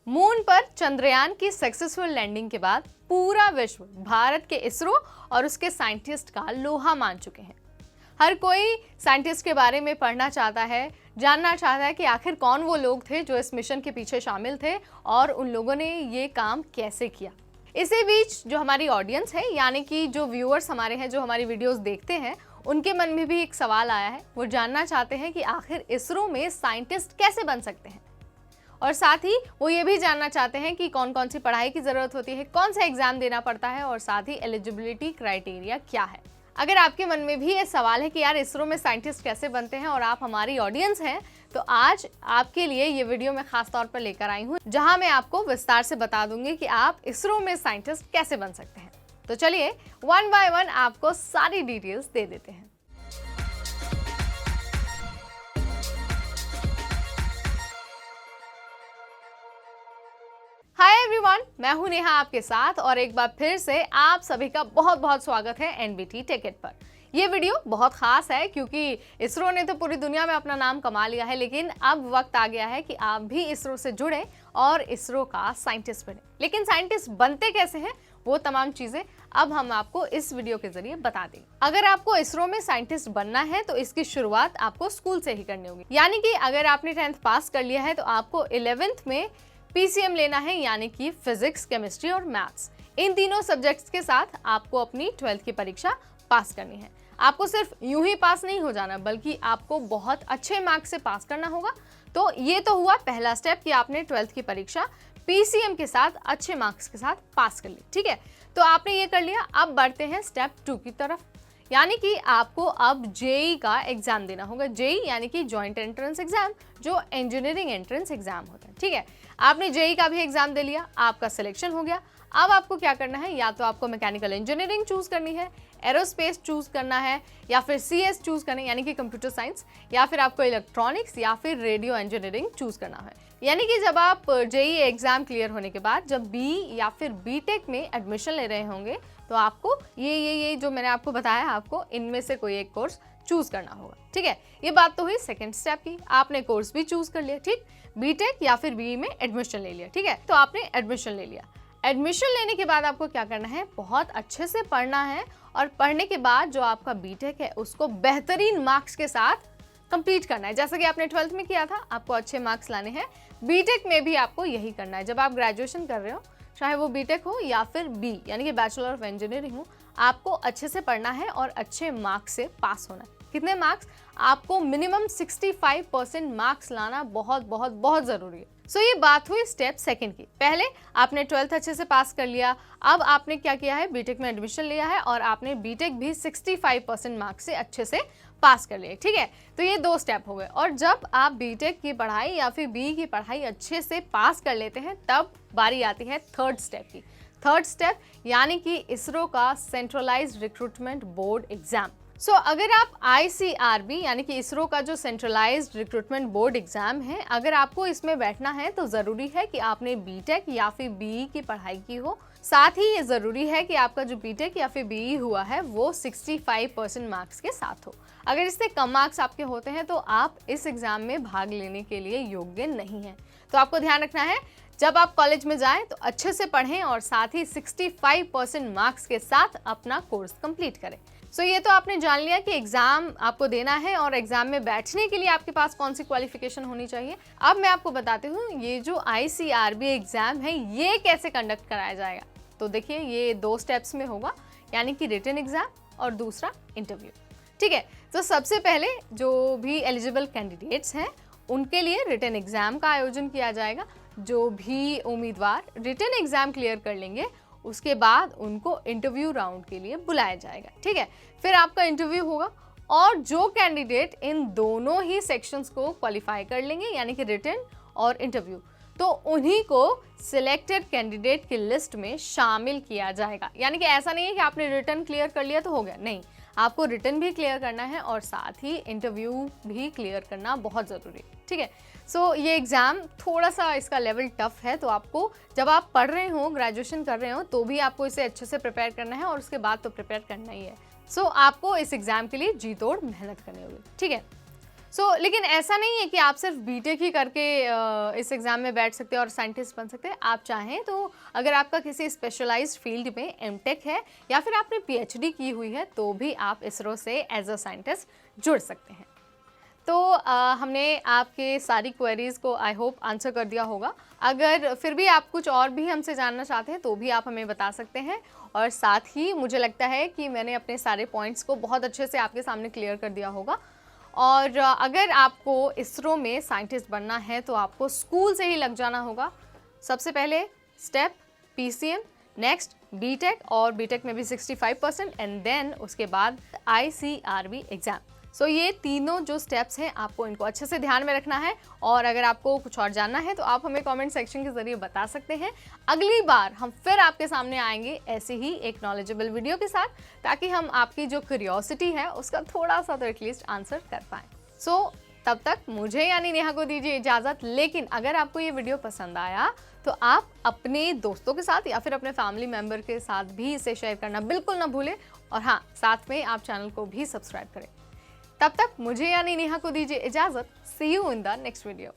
Moon पर चंद्रयान की successful landing के बाद पूरा विश्व भारत के इसरो और उसके साइंटिस्ट का लोहा मान चुके हैं। हर कोई साइंटिस्ट के बारे में पढ़ना चाहता है, जानना चाहता है कि आखिर कौन वो लोग थे जो इस मिशन के पीछे शामिल थे और उन लोगों ने ये काम कैसे किया। इसी बीच जो हमारी ऑडियंस है, यानी कि जो व्यूअर्स हमारे हैं, जो हमारी वीडियोस देखते हैं, उनके मन में भी एक सवाल आया है। वो जानना चाहते हैं कि आखिर इसरो में साइंटिस्ट कैसे बन सकते हैं, और साथ ही वो ये भी जानना चाहते हैं कि कौन कौन सी पढ़ाई की ज़रूरत होती है, कौन सा एग्ज़ाम देना पड़ता है और साथ ही एलिजिबिलिटी क्राइटेरिया क्या है। अगर आपके मन में भी ये सवाल है कि यार इसरो में साइंटिस्ट कैसे बनते हैं और आप हमारी ऑडियंस हैं, तो आज आपके लिए ये वीडियो मैं खास तौर पर लेकर आई हूँ, जहाँ मैं आपको विस्तार से बता दूंगी कि आप इसरो में साइंटिस्ट कैसे बन सकते हैं। तो चलिए वन बाय वन आपको सारी डिटेल्स दे देते हैं। हाय एवरीवन, मैं हूं नेहा आपके साथ और एक बार फिर से आप सभी का बहुत बहुत स्वागत है एनबीटी टेक इट पर। ये वीडियो बहुत खास है क्योंकि इसरो ने तो पूरी दुनिया में अपना नाम कमा लिया है, लेकिन अब वक्त आ गया है कि आप भी इसरो से जुड़े और इसरो का साइंटिस्ट बने। लेकिन साइंटिस्ट बनते कैसे हैं, वो तमाम चीजें अब हम आपको इस वीडियो के जरिए बता देंगे। अगर आपको इसरो में साइंटिस्ट बनना है तो इसकी शुरुआत आपको स्कूल से ही करनी होगी। यानी कि अगर आपने 10th पास कर लिया है तो आपको 11th में पीसीएम लेना है, यानी कि फिजिक्स, केमिस्ट्री और मैथ्स। इन तीनों सब्जेक्ट्स के साथ आपको अपनी 12th की परीक्षा पास करनी है। आपको सिर्फ यूं ही पास नहीं हो जाना, बल्कि आपको बहुत अच्छे मार्क्स से पास करना होगा। तो ये तो हुआ पहला स्टेप कि आपने 12th की परीक्षा पीसीएम के साथ अच्छे मार्क्स के साथ पास कर ली। ठीक है, तो आपने ये कर लिया। अब बढ़ते हैं स्टेप 2 की तरफ, यानी कि आपको अब जेई का एग्जाम देना होगा। जेई यानी कि जॉइंट एंट्रेंस एग्जाम, जो इंजीनियरिंग एंट्रेंस एग्जाम होता है। ठीक है, आपने जेई का भी एग्जाम दे लिया, आपका सिलेक्शन हो गया। अब आपको क्या करना है, या तो आपको मैकेनिकल इंजीनियरिंग चूज करनी है, एरोस्पेस चूज करना है, या फिर सीएस चूज करना है यानी कि कंप्यूटर साइंस, या फिर आपको इलेक्ट्रॉनिक्स या फिर रेडियो इंजीनियरिंग चूज करना है। यानी कि जब आप जेई एग्जाम क्लियर होने के बाद जब बी या फिर बीटेक में एडमिशन ले रहे होंगे, तो आपको ये जो मैंने आपको बताया, आपको इनमें से कोई एक कोर्स चूज करना होगा। ठीक है, ये बात तो हुई सेकंड स्टेप की। आपने कोर्स भी चूज कर लिया, ठीक, बीटेक या फिर बीई में एडमिशन ले लिया। ठीक है, तो आपने एडमिशन ले लिया। एडमिशन लेने के बाद आपको क्या करना है, बहुत अच्छे से पढ़ना है और पढ़ने के बाद जो आपका बीटेक है उसको बेहतरीन मार्क्स के साथ कंप्लीट करना है। जैसा कि आपने 12th में किया था, आपको अच्छे मार्क्स लाने हैं। बीटेक में भी आपको यही करना है। जब आप ग्रेजुएशन कर रहे हो, चाहे वो बीटेक हो या फिर बी यानी कि बैचलर ऑफ इंजीनियरिंग हो, आपको अच्छे से पढ़ना है और अच्छे मार्क्स से पास होना है। कितने मार्क्स? आपको मिनिमम 65% मार्क्स लाना बहुत बहुत बहुत जरूरी है। सो ये बात हुई स्टेप सेकंड की। पहले आपने 12th अच्छे से पास कर लिया, अब आपने क्या किया है, बीटेक में एडमिशन लिया है और आपने बीटेक भी 65% मार्क्स से अच्छे से पास कर लिए। ठीक है, तो ये 2 स्टेप हो गए। और जब आप बीटेक की पढ़ाई या फिर बी की पढ़ाई अच्छे से पास कर लेते हैं, तब बारी आती है थर्ड स्टेप की। थर्ड स्टेप यानी कि इसरो का सेंट्रलाइज्ड रिक्रूटमेंट बोर्ड एग्जाम। सो अगर आप ICRB यानी कि इसरो का जो सेंट्रलाइज्ड रिक्रूटमेंट बोर्ड एग्जाम है, अगर आपको इसमें बैठना है तो ज़रूरी है कि आपने बीटेक या फिर बीई की पढ़ाई की हो। साथ ही ये ज़रूरी है कि आपका जो बीटेक या फिर बीई हुआ है वो 65% मार्क्स के साथ हो। अगर इससे कम मार्क्स आपके होते हैं तो आप इस एग्ज़ाम में भाग लेने के लिए योग्य नहीं हैं। तो आपको ध्यान रखना है, जब आप कॉलेज में जाएं तो अच्छे से पढ़ें और साथ ही 65% मार्क्स के साथ अपना कोर्स कंप्लीट करें। सो ये तो आपने जान लिया कि एग्जाम आपको देना है और एग्जाम में बैठने के लिए आपके पास कौन सी क्वालिफिकेशन होनी चाहिए। अब मैं आपको बताती हूँ ये जो ICRB एग्जाम है ये कैसे कंडक्ट कराया जाएगा। तो देखिए, ये 2 स्टेप्स में होगा, यानी कि रिटन एग्जाम और दूसरा इंटरव्यू। ठीक है, तो सबसे पहले जो भी एलिजिबल कैंडिडेट्स हैं उनके लिए रिटन एग्जाम का आयोजन किया जाएगा। जो भी उम्मीदवार रिटन एग्जाम क्लियर कर लेंगे, उसके बाद उनको इंटरव्यू राउंड के लिए बुलाया जाएगा। ठीक है, फिर आपका इंटरव्यू होगा और जो कैंडिडेट इन दोनों ही सेक्शंस को क्वालिफाई कर लेंगे, यानी कि रिटन और इंटरव्यू, तो उन्हीं को सिलेक्टेड कैंडिडेट की लिस्ट में शामिल किया जाएगा। यानी कि ऐसा नहीं है कि आपने रिटन क्लियर कर लिया तो हो गया, नहीं, आपको रिटन भी क्लियर करना है और साथ ही इंटरव्यू भी क्लियर करना बहुत ज़रूरी है। ठीक है, सो ये एग्ज़ाम थोड़ा सा इसका लेवल टफ है, तो आपको जब आप पढ़ रहे हो, ग्रेजुएशन कर रहे हो, तो भी आपको इसे अच्छे से प्रिपेयर करना है और उसके बाद तो प्रिपेयर करना ही है। सो आपको इस एग्ज़ाम के लिए जी तोड़ मेहनत करनी होगी। ठीक है, लेकिन ऐसा नहीं है कि आप सिर्फ बीटेक ही करके इस एग्ज़ाम में बैठ सकते हैं और साइंटिस्ट बन सकते हैं। आप चाहें तो अगर आपका किसी स्पेशलाइज्ड फील्ड में एमटेक है या फिर आपने पीएचडी की हुई है तो भी आप इसरो से एज अ साइंटिस्ट जुड़ सकते हैं। तो हमने आपके सारी क्वेरीज़ को आई होप आंसर कर दिया होगा। अगर फिर भी आप कुछ और भी हमसे जानना चाहते हैं तो भी आप हमें बता सकते हैं, और साथ ही मुझे लगता है कि मैंने अपने सारे पॉइंट्स को बहुत अच्छे से आपके सामने क्लियर कर दिया होगा। और अगर आपको इसरो में साइंटिस्ट बनना है तो आपको स्कूल से ही लग जाना होगा। सबसे पहले स्टेप पीसीएम, नेक्स्ट बीटेक, और बीटेक में भी 65%, एंड देन उसके बाद आईसीआरबी एग्ज़ाम। ये तीनों जो स्टेप्स हैं आपको इनको अच्छे से ध्यान में रखना है। और अगर आपको कुछ और जानना है तो आप हमें कमेंट सेक्शन के ज़रिए बता सकते हैं। अगली बार हम फिर आपके सामने आएंगे ऐसे ही एक नॉलेजेबल वीडियो के साथ, ताकि हम आपकी जो क्यूरियोसिटी है उसका थोड़ा सा तो एटलीस्ट आंसर कर पाएँ। तब तक मुझे यानी नेहा को दीजिए इजाज़त। लेकिन अगर आपको ये वीडियो पसंद आया तो आप अपने दोस्तों के साथ या फिर अपने फैमिली मेम्बर के साथ भी इसे शेयर करना बिल्कुल ना भूलें। और हाँ, साथ में आप चैनल को भी सब्सक्राइब करें। तब तक मुझे यानी नेहा को दीजिए इजाज़त। See you in the next video.